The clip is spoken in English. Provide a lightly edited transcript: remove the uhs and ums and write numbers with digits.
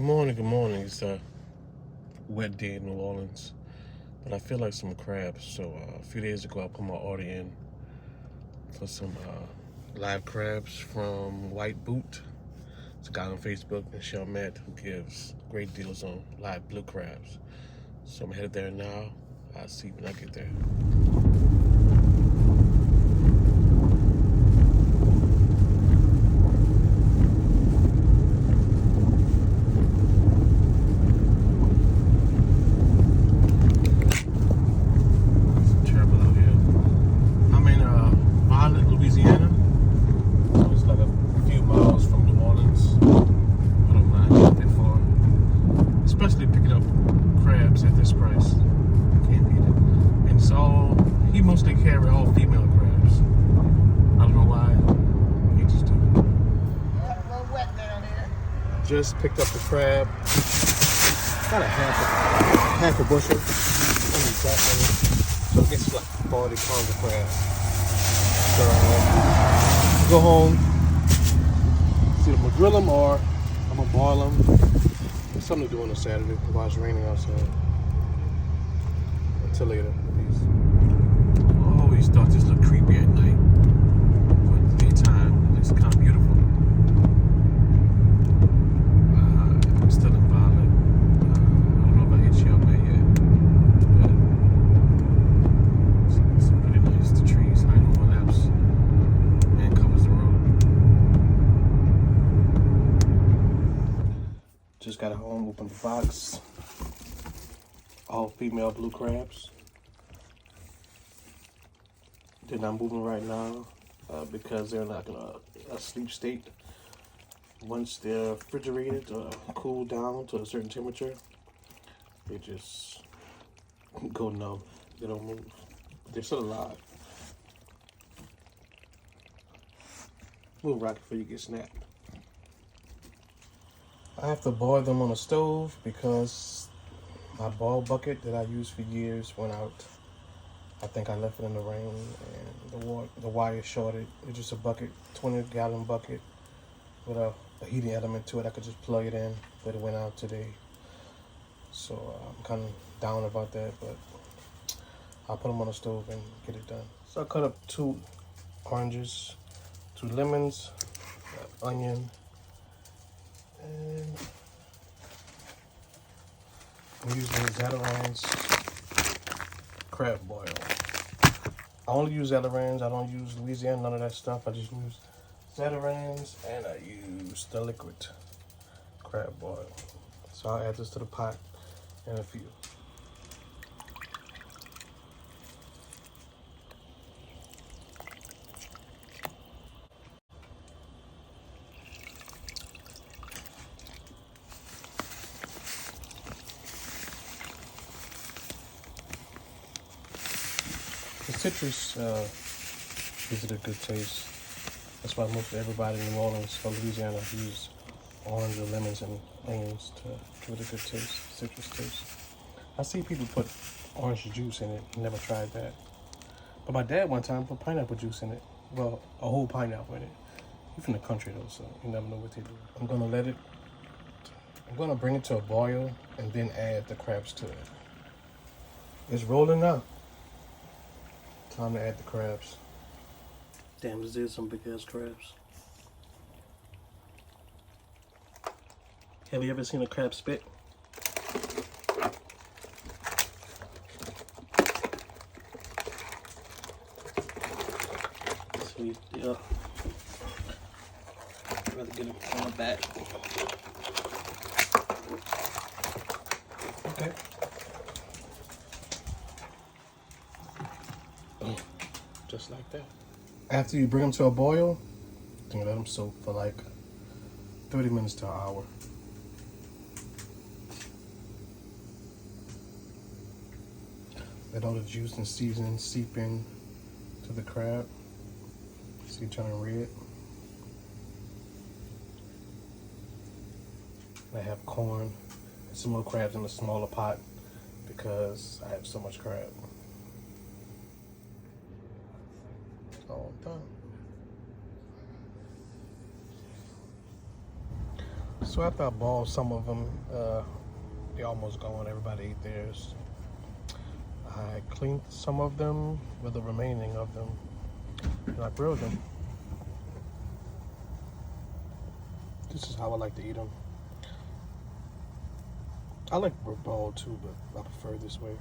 Good morning. It's a wet day in New Orleans, but I feel like some crabs. So a few days ago, I put my order in for some live crabs from White Boot. It's a guy on Facebook, Michelle Met, who gives great deals on live blue crabs. So I'm headed there now. I'll see when I get there. Especially picking up crabs at this price. Can't beat it. And it's he mostly carry all female crabs. I don't know why. He just do. A little wet down there. Just picked up the crab. About half a bushel. Only that many. So I guess it's like 40 pounds of crab. So go home. See if I'm gonna grill them or I'm gonna boil them. Something to do on a Saturday while it's raining outside. Until later. Peace. I always thought this looked creepy at night. But daytime, it's kind of beautiful. I'm still in violet. I don't know if I hit you up there yet. But it's pretty nice. The trees, high overlaps. And covers the road. Just got home, opened the box. All female blue crabs. They're not moving right now because they're not in a sleep state. Once they're refrigerated or cooled down to a certain temperature, they just go numb. They don't move. They're still alive. Move right before you get snapped. I have to boil them on a stove because my boil bucket that I used for years went out. I think I left it in the rain and the wire shorted. It's just a bucket, 20-gallon bucket with a heating element to it. I could just plug it in, but it went out today. So I'm kind of down about that, but I'll put them on the stove and get it done. So I cut up 2 oranges, 2 lemons, onion, and I'm using Zatarain's crab boil. I only use Zatarain's. I don't use Louisiana, none of that stuff. I just use Zatarain's and I use the liquid crab boil. So I'll add this to the pot in a few. The citrus gives it a good taste. That's why most everybody in New Orleans or Louisiana use orange or lemons and onions to give it a good taste, citrus taste. I see people put orange juice in it. Never tried that. But my dad one time put pineapple juice in it. Well, a whole pineapple in it. He's from the country though, so you never know what they do. I'm gonna bring it to a boil and then add the crabs to it. It's rolling now. Time to add the crabs. Damn, this is some big ass crabs. Have you ever seen a crab spit? Sweet, yeah. I'd rather get it on the back. Okay. Just like that. After you bring them to a boil, you can let them soak for like 30 minutes to an hour. Let all the juice and seasoning seep in to the crab. See it turning red. I have corn and some more crabs in a smaller pot because I have so much crab. All done. So after I boiled some of them, they almost gone. Everybody ate theirs. I cleaned some of them with the remaining of them, and I grilled them. This is how I like to eat them. I like boiled too, but I prefer this way.